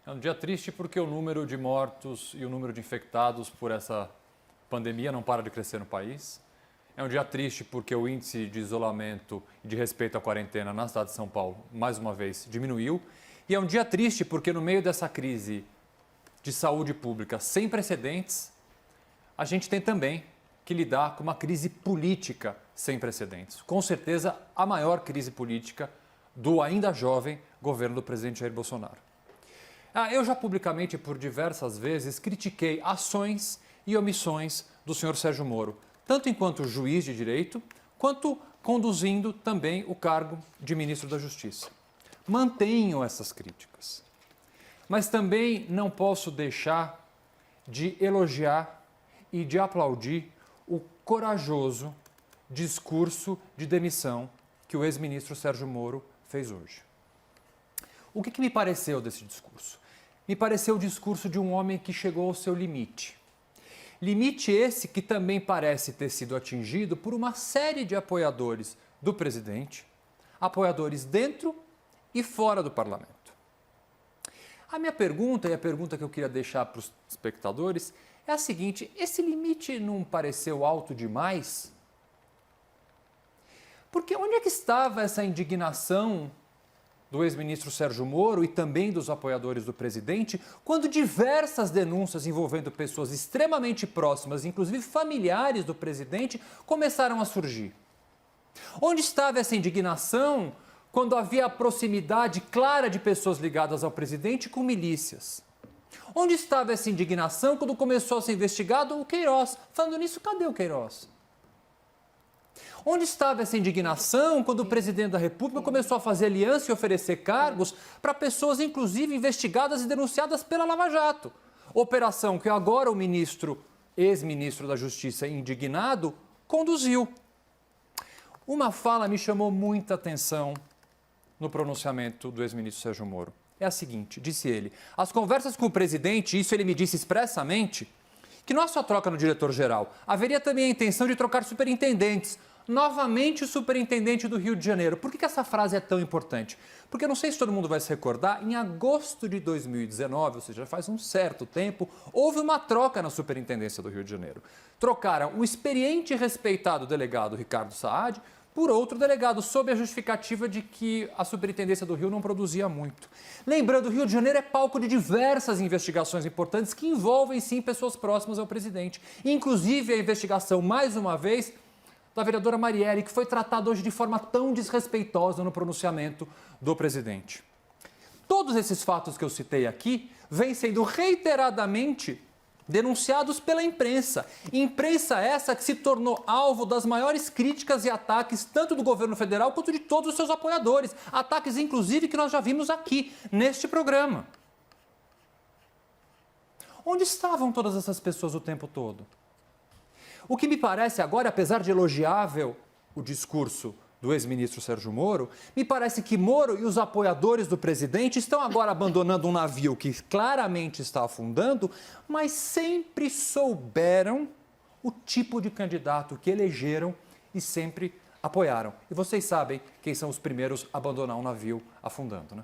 É um dia triste porque o número de mortos e o número de infectados por essa pandemia não para de crescer no país. É um dia triste porque o índice de isolamento e de respeito à quarentena na cidade de São Paulo, mais uma vez, diminuiu. E é um dia triste porque no meio dessa crise de saúde pública sem precedentes, a gente tem também que lidar com uma crise política sem precedentes. Com certeza, a maior crise política do ainda jovem governo do presidente Jair Bolsonaro. Eu já publicamente, por diversas vezes, critiquei ações e omissões do senhor Sérgio Moro, tanto enquanto juiz de direito, quanto conduzindo também o cargo de ministro da Justiça. Mantenho essas críticas, mas também não posso deixar de elogiar e de aplaudir o corajoso discurso de demissão que o ex-ministro Sérgio Moro fez hoje. O que me pareceu desse discurso? Me pareceu o discurso de um homem que chegou ao seu limite. Limite esse que também parece ter sido atingido por uma série de apoiadores do presidente, apoiadores dentro e fora do parlamento. A minha pergunta, e a pergunta que eu queria deixar para os espectadores, é a seguinte: esse limite não pareceu alto demais? Porque onde é que estava essa indignação do ex-ministro Sérgio Moro e também dos apoiadores do presidente, quando diversas denúncias envolvendo pessoas extremamente próximas, inclusive familiares do presidente, começaram a surgir? Onde estava essa indignação quando havia a proximidade clara de pessoas ligadas ao presidente com milícias? Onde estava essa indignação quando começou a ser investigado o Queiroz? Falando nisso, cadê o Queiroz? Onde estava essa indignação quando o presidente da República começou a fazer aliança e oferecer cargos para pessoas, inclusive, investigadas e denunciadas pela Lava Jato? Operação que agora o ex-ministro da Justiça, indignado, conduziu. Uma fala me chamou muita atenção no pronunciamento do ex-ministro Sérgio Moro. É a seguinte, disse ele: as conversas com o presidente, isso ele me disse expressamente, que não há só troca no diretor-geral, haveria também a intenção de trocar superintendentes. Novamente o superintendente do Rio de Janeiro. Por que essa frase é tão importante? Porque eu não sei se todo mundo vai se recordar, em agosto de 2019, ou seja, já faz um certo tempo, houve uma troca na superintendência do Rio de Janeiro. Trocaram o experiente e respeitado delegado Ricardo Saad por outro delegado, sob a justificativa de que a superintendência do Rio não produzia muito. Lembrando, o Rio de Janeiro é palco de diversas investigações importantes que envolvem, sim, pessoas próximas ao presidente. Inclusive a investigação, mais uma vez, da vereadora Marielle, que foi tratada hoje de forma tão desrespeitosa no pronunciamento do presidente. Todos esses fatos que eu citei aqui vêm sendo reiteradamente denunciados pela imprensa. Imprensa essa que se tornou alvo das maiores críticas e ataques tanto do governo federal quanto de todos os seus apoiadores. Ataques, inclusive, que nós já vimos aqui, neste programa. Onde estavam todas essas pessoas o tempo todo? O que me parece agora, apesar de elogiável o discurso do ex-ministro Sérgio Moro, me parece que Moro e os apoiadores do presidente estão agora abandonando um navio que claramente está afundando, mas sempre souberam o tipo de candidato que elegeram e sempre apoiaram. E vocês sabem quem são os primeiros a abandonar um navio afundando, né?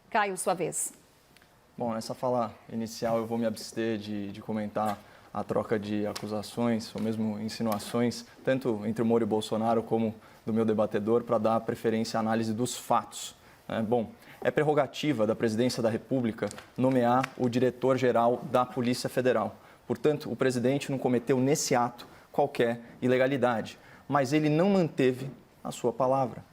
Caio, sua vez. Bom, nessa fala inicial eu vou me abster de comentar a troca de acusações ou mesmo insinuações, tanto entre o Moro e o Bolsonaro como do meu debatedor, para dar preferência à análise dos fatos. Bom, é prerrogativa da Presidência da República nomear o diretor-geral da Polícia Federal. Portanto, o presidente não cometeu nesse ato qualquer ilegalidade, mas ele não manteve a sua palavra.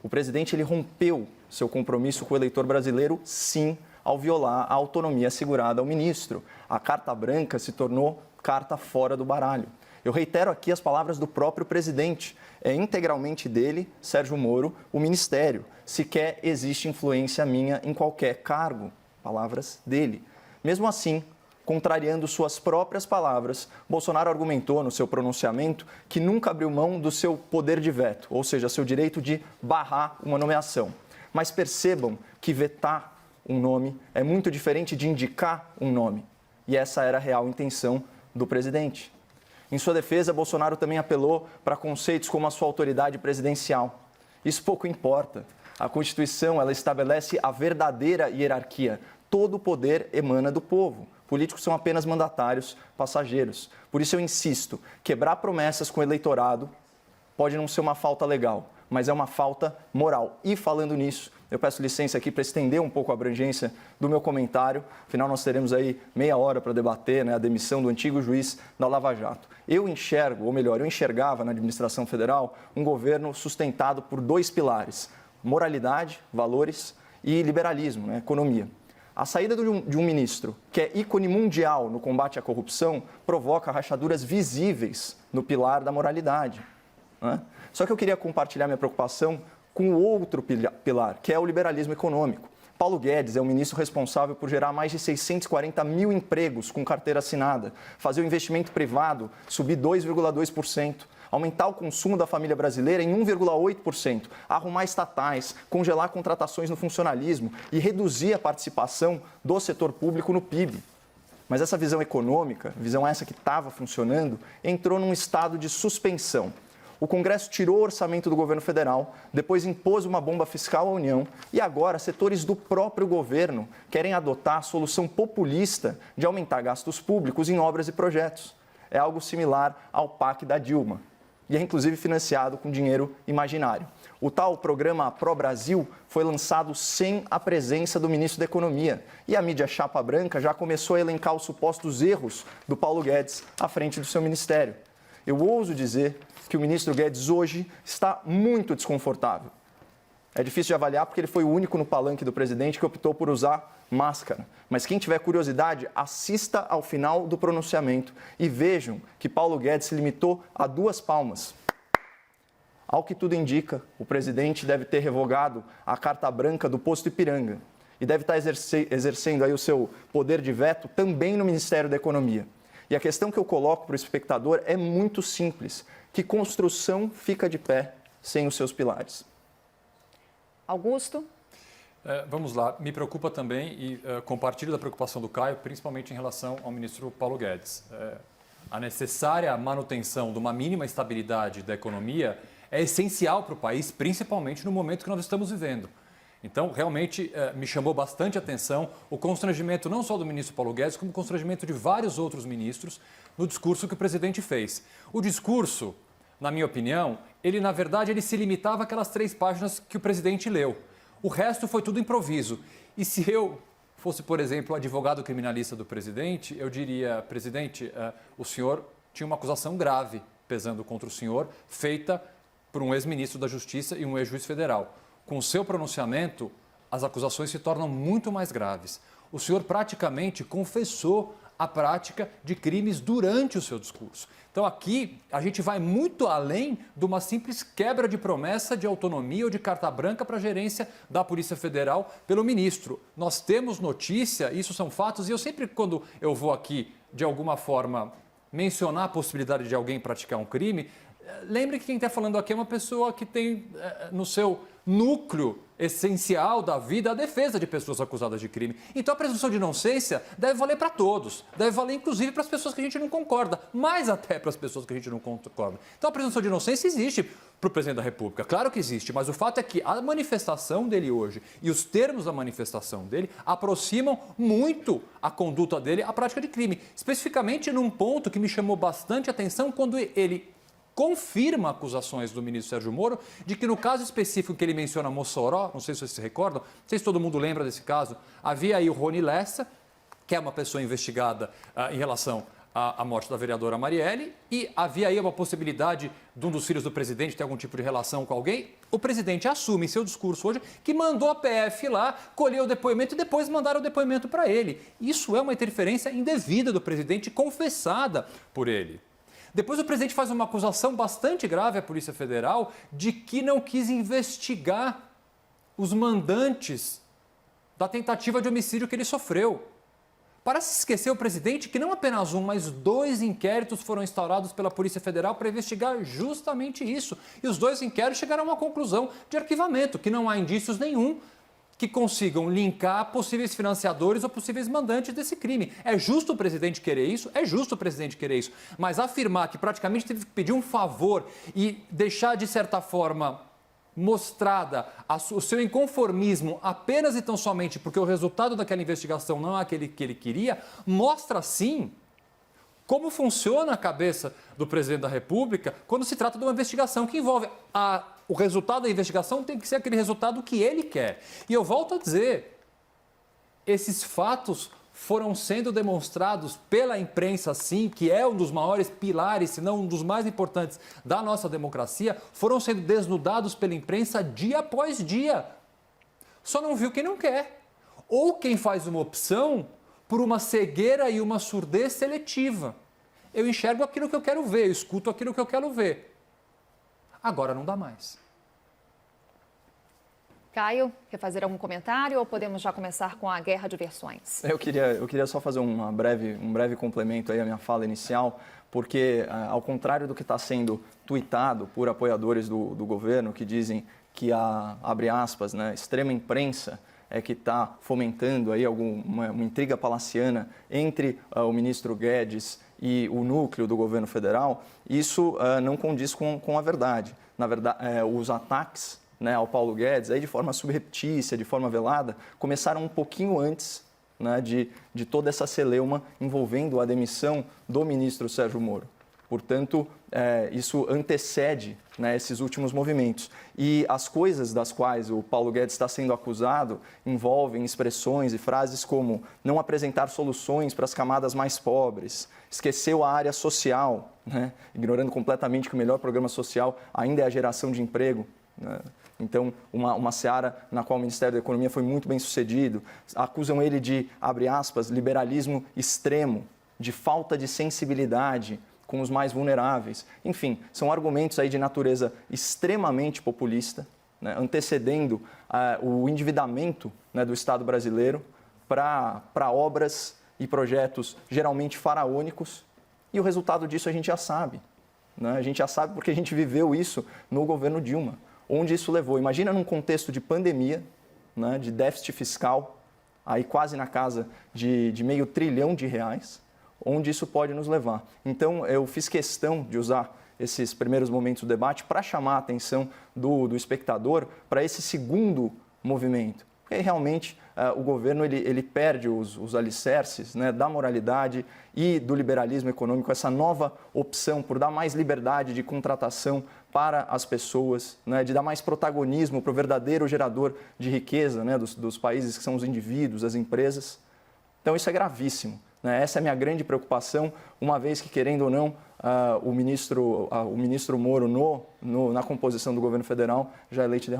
O presidente ele rompeu seu compromisso com o eleitor brasileiro, sim, ao violar a autonomia assegurada ao ministro. A carta branca se tornou carta fora do baralho. Eu reitero aqui as palavras do próprio presidente. É integralmente dele, Sérgio Moro, o ministério. Sequer existe influência minha em qualquer cargo. Palavras dele. Mesmo assim, contrariando suas próprias palavras, Bolsonaro argumentou no seu pronunciamento que nunca abriu mão do seu poder de veto, ou seja, seu direito de barrar uma nomeação. Mas percebam que vetar um nome é muito diferente de indicar um nome. E essa era a real intenção do presidente. Em sua defesa, Bolsonaro também apelou para conceitos como a sua autoridade presidencial. Isso pouco importa. A Constituição, ela estabelece a verdadeira hierarquia. Todo o poder emana do povo. Políticos são apenas mandatários, passageiros. Por isso eu insisto, quebrar promessas com o eleitorado pode não ser uma falta legal, mas é uma falta moral. E falando nisso, eu peço licença aqui para estender um pouco a abrangência do meu comentário. Afinal, nós teremos aí meia hora para debater, a demissão do antigo juiz da Lava Jato. Eu enxergo, ou melhor, eu enxergava na administração federal um governo sustentado por 2 pilares: moralidade, valores e liberalismo, economia. A saída de um ministro que é ícone mundial no combate à corrupção provoca rachaduras visíveis no pilar da moralidade. Só que eu queria compartilhar minha preocupação com o outro pilar, que é o liberalismo econômico. Paulo Guedes é o ministro responsável por gerar mais de 640 mil empregos com carteira assinada, fazer o investimento privado subir 2,2%, aumentar o consumo da família brasileira em 1,8%, arrumar estatais, congelar contratações no funcionalismo e reduzir a participação do setor público no PIB. Mas essa visão econômica, visão essa que estava funcionando, entrou num estado de suspensão. O Congresso tirou o orçamento do governo federal, depois impôs uma bomba fiscal à União e agora setores do próprio governo querem adotar a solução populista de aumentar gastos públicos em obras e projetos. É algo similar ao PAC da Dilma e é inclusive financiado com dinheiro imaginário. O tal programa Pro Brasil foi lançado sem a presença do ministro da Economia e a mídia chapa branca já começou a elencar os supostos erros do Paulo Guedes à frente do seu ministério. Eu ouso dizer que o ministro Guedes hoje está muito desconfortável. É difícil de avaliar porque ele foi o único no palanque do presidente que optou por usar máscara. Mas quem tiver curiosidade, assista ao final do pronunciamento e vejam que Paulo Guedes se limitou a 2 palmas. Ao que tudo indica, o presidente deve ter revogado a carta branca do posto Ipiranga e deve estar exercendo aí o seu poder de veto também no Ministério da Economia. E a questão que eu coloco para o espectador é muito simples. Que construção fica de pé sem os seus pilares? Augusto? Vamos lá. Me preocupa também e compartilho da preocupação do Caio, principalmente em relação ao ministro Paulo Guedes. A necessária manutenção de uma mínima estabilidade da economia é essencial para o país, principalmente no momento que nós estamos vivendo. Então, realmente, me chamou bastante atenção o constrangimento não só do ministro Paulo Guedes, como o constrangimento de vários outros ministros no discurso que o presidente fez. O discurso, na minha opinião, na verdade, ele se limitava àquelas 3 páginas que o presidente leu. O resto foi tudo improviso. E se eu fosse, por exemplo, o advogado criminalista do presidente, eu diria: presidente, o senhor tinha uma acusação grave pesando contra o senhor, feita por um ex-ministro da Justiça e um ex-juiz federal. Com o seu pronunciamento, as acusações se tornam muito mais graves. O senhor praticamente confessou a prática de crimes durante o seu discurso. Então aqui a gente vai muito além de uma simples quebra de promessa de autonomia ou de carta branca para a gerência da Polícia Federal pelo ministro. Nós temos notícia, isso são fatos, e eu sempre, quando eu vou aqui, de alguma forma, mencionar a possibilidade de alguém praticar um crime, lembre que quem está falando aqui é uma pessoa que tem no seu núcleo essencial da vida a defesa de pessoas acusadas de crime. Então a presunção de inocência deve valer para todos, deve valer inclusive para as pessoas que a gente não concorda, mais até para as pessoas que a gente não concorda. Então a presunção de inocência existe para o presidente da República, claro que existe, mas o fato é que a manifestação dele hoje e os termos da manifestação dele aproximam muito a conduta dele à prática de crime, especificamente num ponto que me chamou bastante atenção quando ele confirma acusações do ministro Sérgio Moro de que no caso específico que ele menciona Mossoró, não sei se vocês se recordam, não sei se todo mundo lembra desse caso, havia aí o Rony Lessa, que é uma pessoa investigada em relação à morte da vereadora Marielle, e havia aí uma possibilidade de um dos filhos do presidente ter algum tipo de relação com alguém. O presidente assume em seu discurso hoje que mandou a PF lá, colheu o depoimento e depois mandaram o depoimento para ele. Isso é uma interferência indevida do presidente, confessada por ele. Depois o presidente faz uma acusação bastante grave à Polícia Federal de que não quis investigar os mandantes da tentativa de homicídio que ele sofreu. Parece esquecer o presidente que não apenas um, mas 2 inquéritos foram instaurados pela Polícia Federal para investigar justamente isso. E os 2 inquéritos chegaram a uma conclusão de arquivamento, que não há indícios nenhum que consigam linkar possíveis financiadores ou possíveis mandantes desse crime. É justo o presidente querer isso? É justo o presidente querer isso. Mas afirmar que praticamente teve que pedir um favor e deixar, de certa forma, mostrada o seu inconformismo apenas e tão somente porque o resultado daquela investigação não é aquele que ele queria, mostra sim como funciona a cabeça do presidente da República quando se trata de uma investigação que envolve o resultado da investigação tem que ser aquele resultado que ele quer. E eu volto a dizer, esses fatos foram sendo demonstrados pela imprensa, sim, que é um dos maiores pilares, se não um dos mais importantes da nossa democracia, foram sendo desnudados pela imprensa dia após dia. Só não viu quem não quer. Ou quem faz uma opção por uma cegueira e uma surdez seletiva. Eu enxergo aquilo que eu quero ver, eu escuto aquilo que eu quero ver. Agora não dá mais. Caio, quer fazer algum comentário ou podemos já começar com a guerra de versões? Eu queria só fazer um breve complemento aí à minha fala inicial, porque, ao contrário do que está sendo tuitado por apoiadores do governo, que dizem que a, abre aspas, né, extrema imprensa é que está fomentando aí uma intriga palaciana entre o ministro Guedes e o núcleo do governo federal, isso não condiz com a verdade. Na verdade, os ataques, né, ao Paulo Guedes, aí de forma subreptícia, de forma velada, começaram um pouquinho antes, né, de toda essa celeuma envolvendo a demissão do ministro Sérgio Moro. Portanto, isso antecede, né, esses últimos movimentos. E as coisas das quais o Paulo Guedes está sendo acusado envolvem expressões e frases como não apresentar soluções para as camadas mais pobres, esqueceu a área social, né, ignorando completamente que o melhor programa social ainda é a geração de emprego, né? Então, uma seara na qual o Ministério da Economia foi muito bem sucedido. Acusam ele de, abre aspas, liberalismo extremo, de falta de sensibilidade com os mais vulneráveis. Enfim, são argumentos aí de natureza extremamente populista, né, antecedendo o endividamento, né, do Estado brasileiro para obras e projetos geralmente faraônicos. E o resultado disso a gente já sabe, né? A gente já sabe porque a gente viveu isso no governo Dilma. Onde isso levou? Imagina num contexto de pandemia, né, de déficit fiscal, aí quase na casa de R$500 bilhão, onde isso pode nos levar. Então, eu fiz questão de usar esses primeiros momentos do debate para chamar a atenção do espectador para esse segundo movimento. Porque realmente o governo ele perde os alicerces, né, da moralidade e do liberalismo econômico, essa nova opção por dar mais liberdade de contratação para as pessoas, né, de dar mais protagonismo para o verdadeiro gerador de riqueza, né, dos países que são os indivíduos, as empresas. Então isso é gravíssimo, né? Essa é a minha grande preocupação, uma vez que, querendo ou não, o ministro Moro na composição do governo federal já é leite derramado.